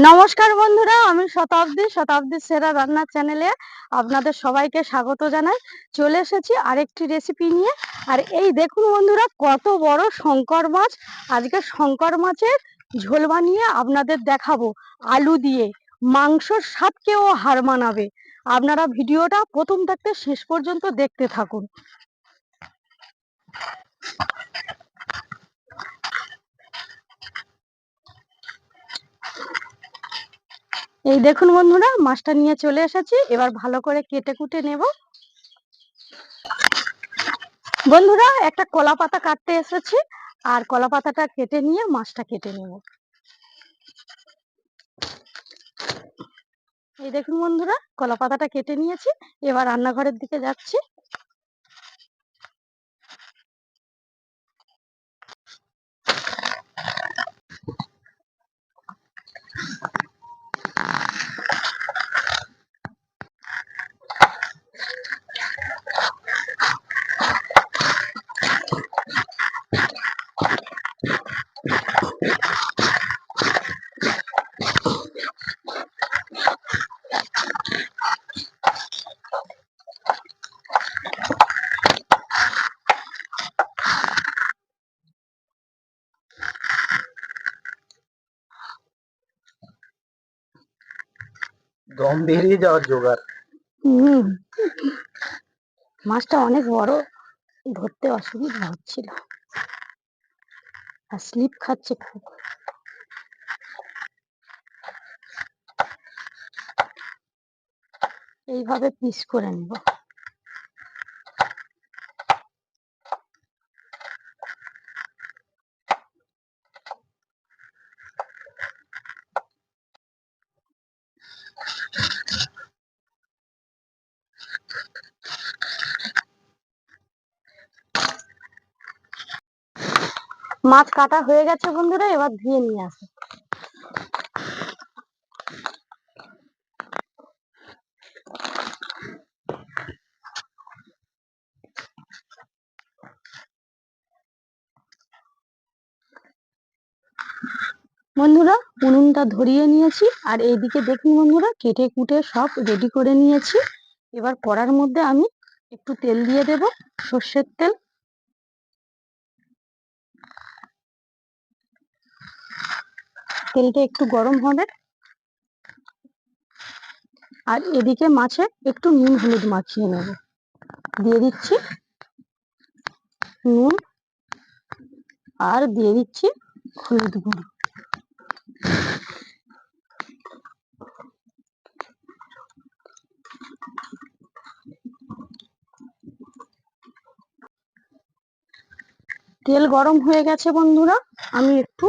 নমস্কার বন্ধুরা, আমি শতাব্দী সেরা রান্না চ্যানেলে আপনাদের সবাইকে স্বাগত জানাই। চলে এসেছি আরেকটি রেসিপি নিয়ে। আর এই দেখুন বন্ধুরা, কত বড় শঙ্কর মাছ। আজকে শঙ্কর মাছের ঝোল বানিয়ে আপনাদের দেখাবো আলু দিয়ে। মাংসর স্বাদকেও হার মানাবে। আপনারা ভিডিওটা প্রথম থাকতে শেষ পর্যন্ত দেখতে থাকুন। এই দেখুন বন্ধুরা, মাছটা নিয়ে চলে এসেছি। এবার ভালো করে কেটে কুটে নেব। বন্ধুরা, একটা কলা পাতা কাটতে এসেছি, আর কলা পাতাটা কেটে নিয়ে মাছটা কেটে নেব। এই দেখুন বন্ধুরা, কলা পাতাটা কেটে নিয়েছি। এবার রান্নাঘরের দিকে যাচ্ছি। দম বেরিয়ে যাওয়ার জোগাড়। মাছটা অনেক বড়, ধরতে অসুবিধা হচ্ছিল, আর স্লিপ খাচ্ছে খুব। এইভাবে পিস করে নেব। মাছ কাটা হয়ে গেছে বন্ধুরা, এবার ধুয়ে নিয়ে আসে। বন্ধুরা, উনুনটা ধরিয়ে নিয়েছি, আর এইদিকে দেখুন বন্ধুরা, কেটে কুটে সব রেডি করে নিয়েছি। এবার কড়ার মধ্যে আমি একটু তেল দিয়ে দেব, সর্ষের তেল। তেলটা একটু গরম হবে, আর এদিকে মাছে একটু নুন হলুদ মাখিয়ে নেব। দিয়ে দিচ্ছি নুন, আর দিয়ে দিচ্ছি হলুদ গুঁড়ো। তেল গরম হয়ে গেছে বন্ধুরা, আমি একটু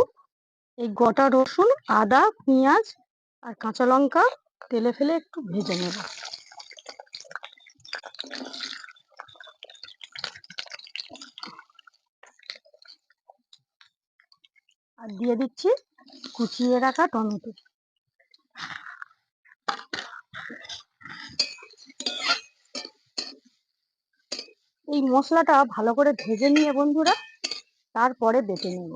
এই গোটা রসুন, আদা, পেঁয়াজ আর কাঁচা লঙ্কা তেলে ফেলে একটু ভেজে নেব। আর দিয়ে দিচ্ছি কুচিয়ে রাখা টমেটো। এই মশলাটা ভালো করে ভেজে নিয়ে বন্ধুরা, তারপরে বেটে নেব।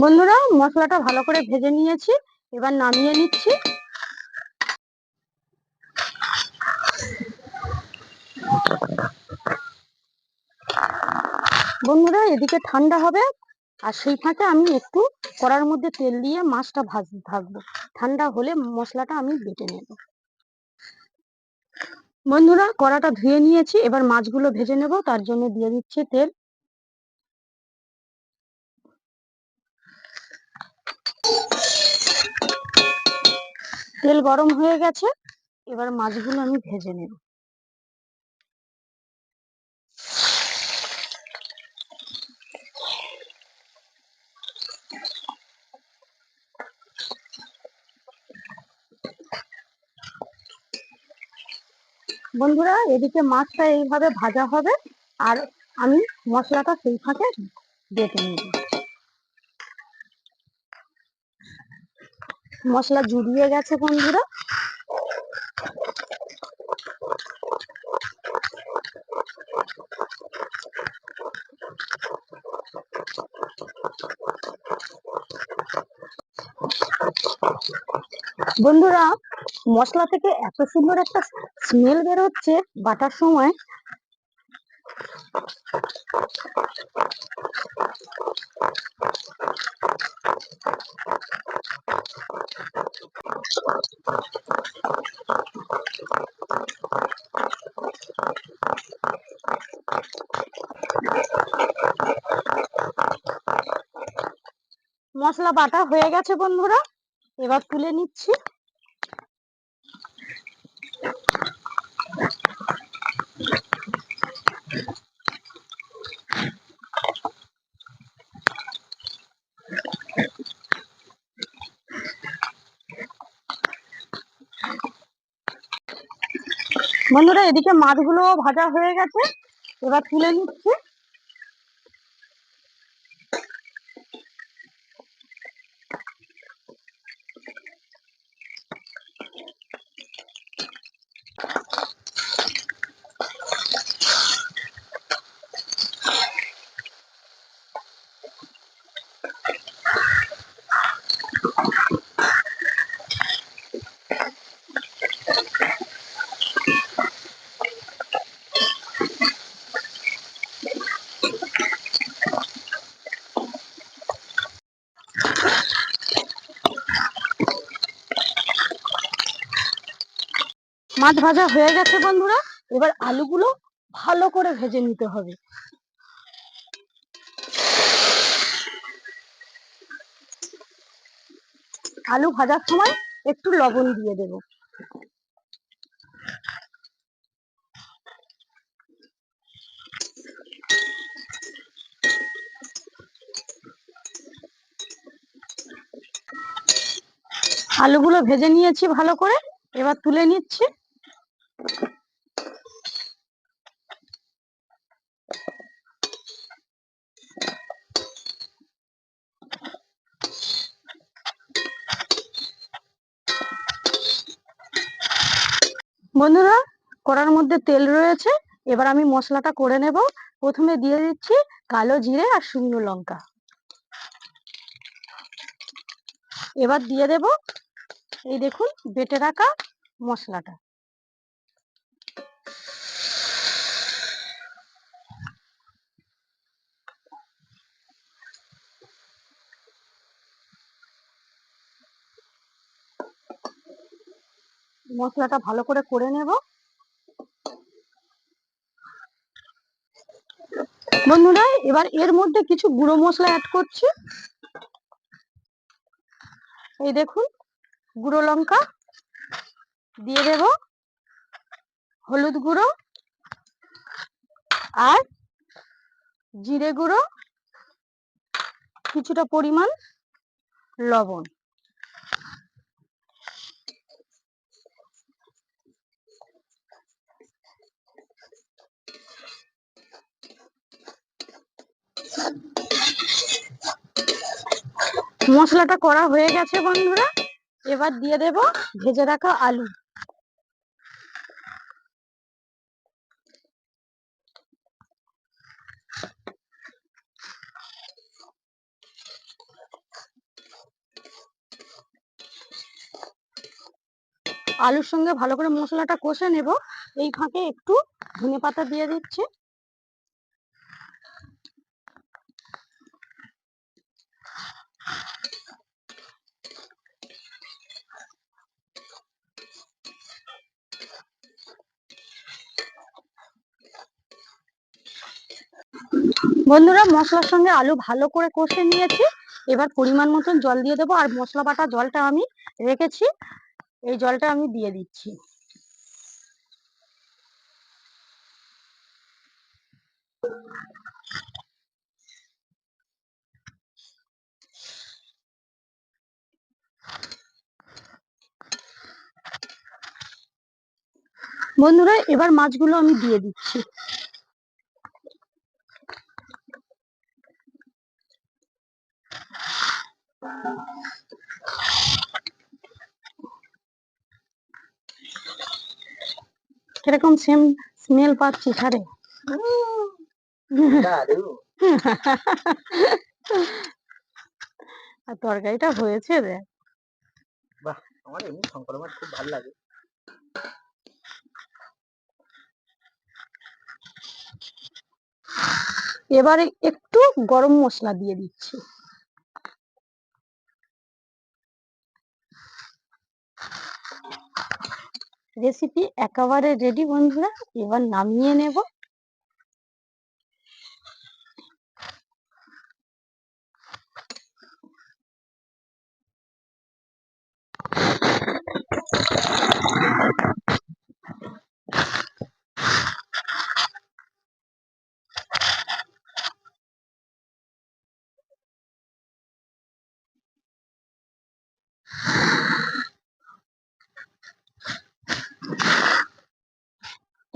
বন্ধুরা, মশলাটা ভালো করে ভেজে নিয়েছি, এবার নামিয়ে নিচ্ছি। বন্ধুরা, এদিকে ঠান্ডা হবে, আর সেই ফাঁকে আমি একটু কড়ার মধ্যে তেল দিয়ে মাছটা ভাজতে থাকবো। ঠান্ডা হলে মশলাটা আমি বেটে নেব। বন্ধুরা, কড়াটা ধুয়ে নিয়েছি, এবার মাছগুলো ভেজে নেব। তার জন্য দিয়ে দিচ্ছি তেল। তেল গরম হয়ে গেছে, এবার মাছগুলো আমি ভেজে নেব। বন্ধুরা, এদিকে মাছটা এইভাবে ভাজা হবে আর আমি মশলাটা সেই ফাঁকে বেটে নেব। মশলা জুড়িয়ে গেছে বন্ধুরা। বন্ধুরা, মশলা থেকে এত সুন্দর একটা স্মেল বের হচ্ছে বাটার সময়। মশলা বাটা হয়ে গেছে বন্ধুরা, এবার তুলে নিচ্ছি। বন্ধুরা, এদিকে মাছগুলো ভাজা হয়ে গেছে, এবার তুলে নিচ্ছি। মাছ ভাজা হয়ে গেছে বন্ধুরা, এবার আলুগুলো ভালো করে ভেজে নিতে হবে। আলু ভাজার সময় একটু লবণ দিয়ে দেব। আলুগুলো ভেজে নিয়েছি ভালো করে, এবার তুলে নিচ্ছি। বন্ধুরা, কড়ার মধ্যে তেল রয়েছে, এবার আমি মশলাটা করে নেব। প্রথমে দিয়ে দিচ্ছি কালো জিরে আর শুকনো লঙ্কা। এবার দিয়ে দেব এই দেখুন বেটে রাখা মশলাটা। মশলাটা ভালো করে নেব। বন্ধুরা, এবার এর মধ্যে কিছু গুঁড়ো মশলা অ্যাড করছি। এই দেখুন, গুঁড়ো লঙ্কা দিয়ে দেব, হলুদ গুঁড়ো আর জিরে গুঁড়ো, কিছুটা পরিমাণ লবণ। মশলাটা করা হয়ে গেছে বন্ধুরা, এবার দিয়ে দেব ভেজে রাখা আলু। আলুর সঙ্গে ভালো করে মশলাটা কষে নেব। এই ফাঁকে একটু ধনেপাতা দিয়ে দিচ্ছি। বন্ধুরা, মশলার সঙ্গে আলু ভালো করে কষে নিয়েছি, এবার পরিমাণ মতন জল দিয়ে দেবো। আর মশলা বাটা জলটা আমি রেখেছি, এই জলটা আমি দিয়ে দিচ্ছি। বন্ধুরা এবার মাছগুলো আমি দিয়ে দিচ্ছি। কিরকম স্মেল পাচ্ছি ছাড়ে। আর তরকারিটা হয়েছে রে। বাহ, আমার এমনি শঙ্কর মাছ খুব ভালো লাগে। এবারে একটু গরম মশলা দিয়ে দিচ্ছি। রেসিপি একেবারে রেডি বন্ধুরা, এবার নামিয়ে নেব।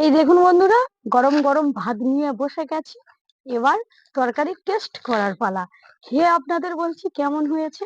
এই দেখুন বন্ধুরা, গরম গরম ভাত নিয়ে বসে গেছি। এবার তরকারি টেস্ট করার পালা। খেয়ে আপনাদের বলছি কেমন হয়েছে।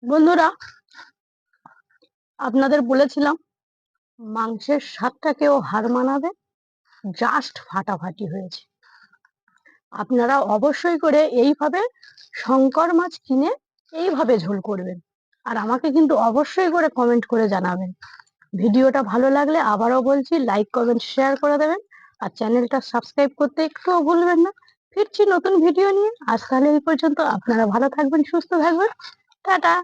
বন্ধুরা আপনাদের বলেছিলাম মাংসের স্বাদটাকেও হার মানাবে, জাস্ট ফাটাফাটি হয়েছে। আপনারা অবশ্যই করে এইভাবে শঙ্কর মাছ কিনে এইভাবে ঝোল করবেন, আর আমাকে কিন্তু অবশ্যই করে কমেন্ট করে জানাবেন। ভিডিওটা ভালো লাগলে আবারও বলছি লাইক কমেন্ট শেয়ার করে দেবেন, আর চ্যানেলটা সাবস্ক্রাইব করতে একটুও ভুলবেন না। ফিরছি নতুন ভিডিও নিয়ে। আজ তাহলে এই পর্যন্ত। আপনারা ভালো থাকবেন, সুস্থ থাকবেন। টাটা।